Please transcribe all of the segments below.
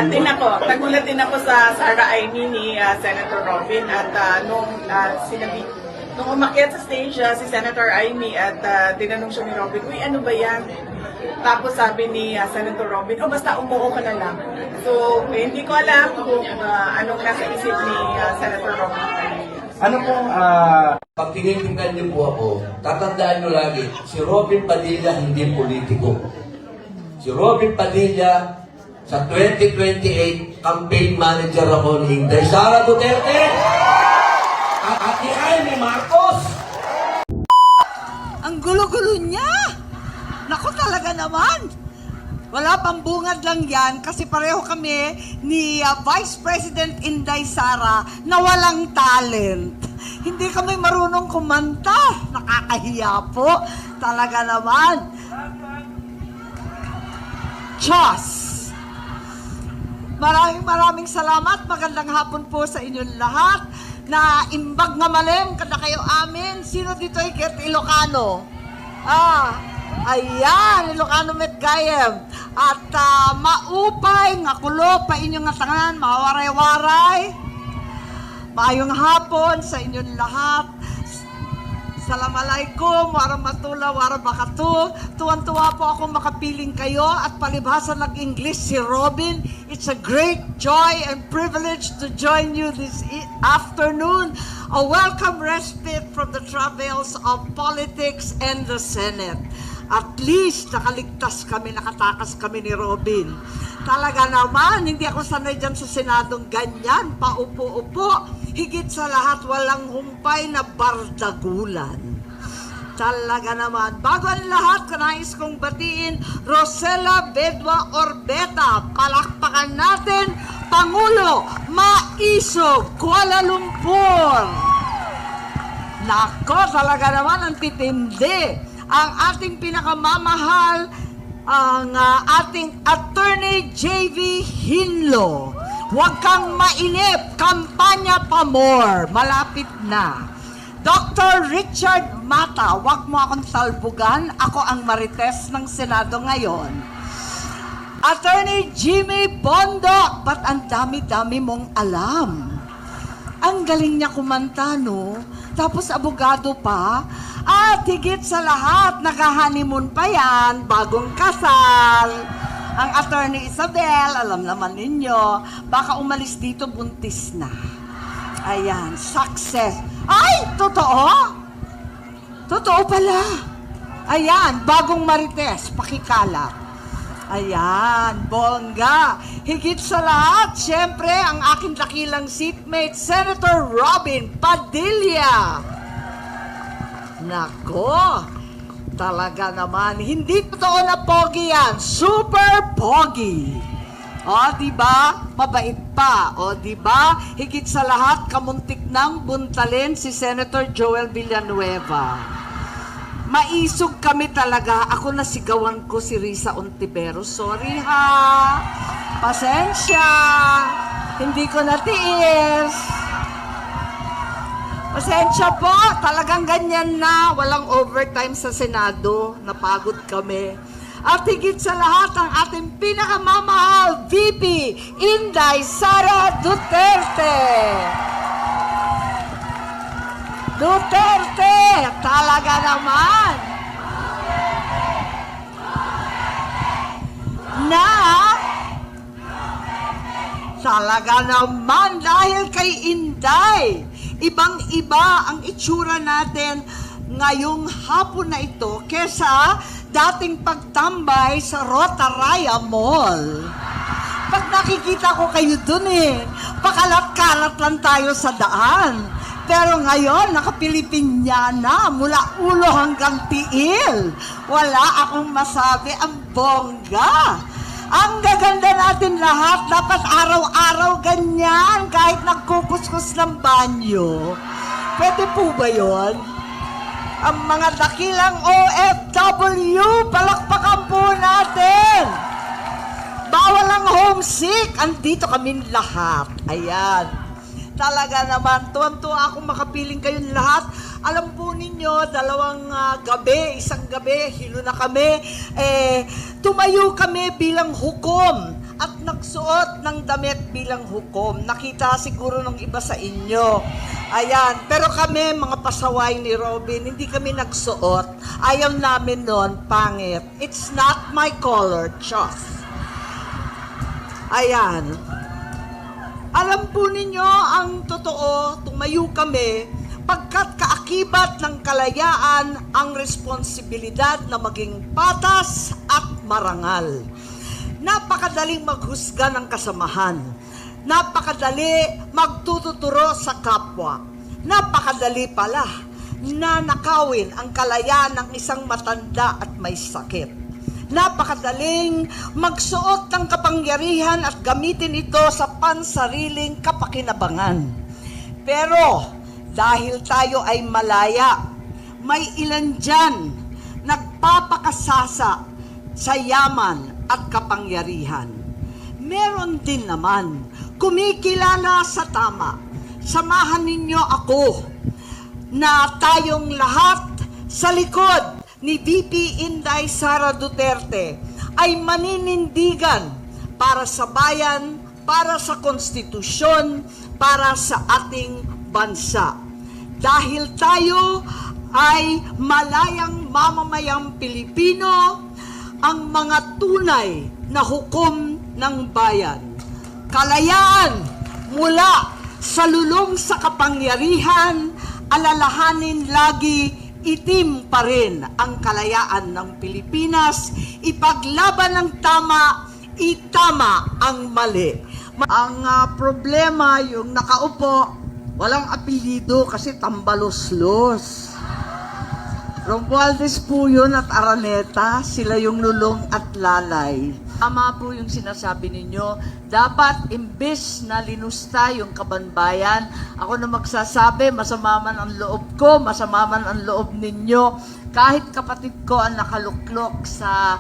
Nagulat din ako sa Sara Aimee ni Senator Robin at nung umakyat sa stage si Senator Aimee at tinanong siya ni Robin, uy, ano ba yan? Tapos sabi ni Senator Robin, basta umuo ka na lang. So, hindi ko alam kung anong nasa isip ni Senator Robin. Ano pong, Pag tinitingnan niyo po ako, tatandaan niyo lagi, si Robin Padilla hindi politiko. Si Robin Padilla, sa 2028, campaign manager ako ni Inday Sara Duterte at ni Amy Marcos. Ang gulo-gulo niya! Naku talaga naman! Wala pang bungad lang yan kasi pareho kami ni Vice President Inday Sara na walang talent. Hindi kami marunong kumanta. Nakakahiya po. Talaga naman. Diyos! Maraming salamat. Magandang hapon po sa inyong lahat. Na imbag nga malem kada kayo amin. Sino dito ay Get Ilocano? Ayan, Ilocano met gayem. At maupay, nga kulo, pa inyong nga tangan, mawaray-waray. Maayong hapon sa inyong lahat. Assalamualaikum, warahmatullah, wabarakatuh. Tuwan-tuwa po ako makapiling kayo at palibhasa nag-English si Robin. It's a great joy and privilege to join you this afternoon. A welcome respite from the travels of politics and the Senate. At least nakaligtas kami, nakatakas kami ni Robin. Talaga naman, hindi ako sanay dyan sa Senadong ganyan, paupo-upo. Higit sa lahat, walang humpay na bardagulan. Talaga naman. Bago ang lahat, kanais kong batiin, Rosella Bedwa Orbeta. Palakpakan natin, Pangulo Maisog, Kuala Lumpur. Nako, talaga naman ang titindi. Ang ating pinakamamahal, ang ating Attorney J.V. Hinlo. Huwag kang mainip, kampanya pa more, malapit na. Dr. Richard Mata, huwag mo akong salbugan, ako ang Marites ng Senado ngayon. Attorney Jimmy Bondoc, ba't ang dami-dami mong alam? Ang galing niya kumanta, no? Tapos abogado pa. At higit sa lahat, nag-honeymoon pa yan, bagong kasal. Ang Attorney Isabel, alam naman ninyo, baka umalis dito buntis na. Ayan, success. Ay, totoo? Totoo pala. Ayan, bagong Marites, pakikalat. Ayan, bongga. Higit sa lahat, syempre, ang aking dakilang seatmate, Senator Robin Padilla. Nako, talaga naman, hindi totoo na pogi yan, super pogi. O, diba? Mabait pa. O, diba? Higit sa lahat, kamuntik nang buntalin si Senator Joel Villanueva. Maisog kami talaga. Ako nasigawan ko si Risa Ontiveros. Sorry ha. Pasensya. Hindi ko natiis. Pasensya po. Talagang ganyan na. Walang overtime sa Senado. Napagod kami. At higit sa lahat, ang ating pinakamamahal VP, Inday Sara Duterte. Duterte, talaga naman. Talaga naman dahil kay Inday. Ibang-iba ang itsura natin ngayong hapon na ito kesa dating pagtambay sa Rotaraya Mall. Pag nakikita ko kayo dun pakalat-kalat lang tayo sa daan. Pero ngayon, nakapilipinyana mula ulo hanggang tiil. Wala akong masabi, ang bongga. Ang gaganda natin lahat, dapat araw-araw ganyan, kahit nagkukuskus ng banyo. Pwede po ba yun? Ang mga dakilang OFW, palakpakan po natin. Bawal ang homesick, andito kaming lahat. Ayan. Talaga naman, tuwan-tuwa akong makapiling kayong lahat. Alam po ninyo, isang gabi, hilo na kami, tumayo kami bilang hukom at nagsuot ng damit bilang hukom. Nakita siguro ng iba sa inyo. Ayan, pero kami, mga pasaway ni Robin, hindi kami nagsuot. Ayaw namin nun, pangit. It's not my color, Chos. Ayan. Alam po ninyo ang totoo, tumayo kami, pagkat kaakibat ng kalayaan ang responsibilidad na maging patas at marangal. Napakadaling maghusga ng kasamahan. Napakadali magtututuro sa kapwa. Napakadali pala na nakawin ang kalayaan ng isang matanda at may sakit. Napakadaling magsuot ng kapangyarihan at gamitin ito sa pansariling kapakinabangan. Pero dahil tayo ay malaya, may ilan dyan nagpapakasasa sa yaman at kapangyarihan. Meron din naman kumikilala sa tama. Samahan ninyo ako na tayong lahat sa likod ni VP Inday Sara Duterte ay maninindigan para sa bayan, para sa konstitusyon, para sa ating bansa. Dahil tayo ay malayang mamamayang Pilipino, ang mga tunay na hukom ng bayan. Kalayaan mula sa lulong sa kapangyarihan, alalahanin lagi itim pa rin ang kalayaan ng Pilipinas, ipaglaban ng tama, itama ang mali. Ang problema, yung nakaupo, walang apelyido kasi tambaloslos. Romualdez po yun at Araneta, sila yung lulong at lalay. Tama po yung sinasabi ninyo, dapat imbes na linusta yung kabanbayan, ako na magsasabi, masama man ang loob ko, masama man ang loob ninyo, kahit kapatid ko ang nakaluklok sa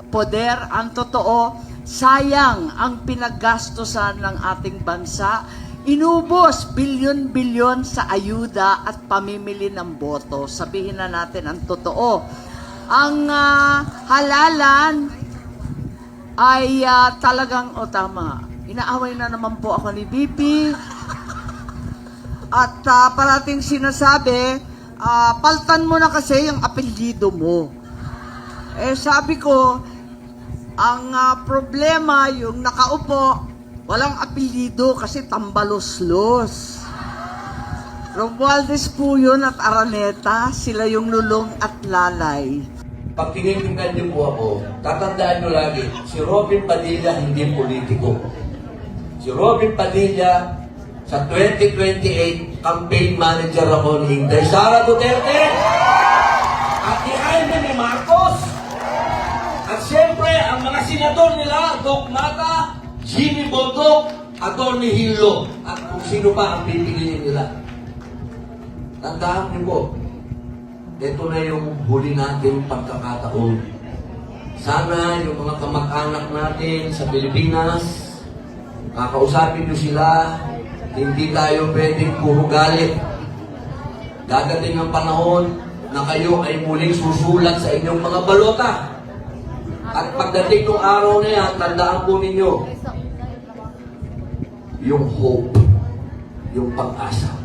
poder, ang totoo, sayang ang pinaggastosan ng ating bansa, inubos bilyon-bilyon sa ayuda at pamimili ng boto. Sabihin na natin ang totoo. Ang halalan ay talagang, tama, inaaway na naman po ako ni VP. At parating sinasabi, paltan mo na kasi yung apelyido mo. Sabi ko, ang problema, yung nakaupo, walang apelyido kasi tambaloslos. Romualdez po yun at Araneta, sila yung lulong at lalay. Pag tinitingnan niyo po ako, tatandaan niyo lagi, si Robin Padilla hindi politiko. Si Robin Padilla, sa 2028, campaign manager ako ni Inday Sara Duterte at ni Jaime ni Marcos. At siyempre, ang mga senador nila, Doc Mata, Jimmy Boto, Atty. Hillo, at kung sino pa ang pipiliin nila. Tandaan niyo po, ito na yung huli natin pagkakataon. Sana yung mga kamag-anak natin sa Pilipinas, kakausapin niyo sila, hindi tayo pwedeng puro galit. Dadating ang panahon na kayo ay muling susulat sa inyong mga balota. At pagdating ng araw na yan, tandaan po ninyo, yung hope, yung pag-asa.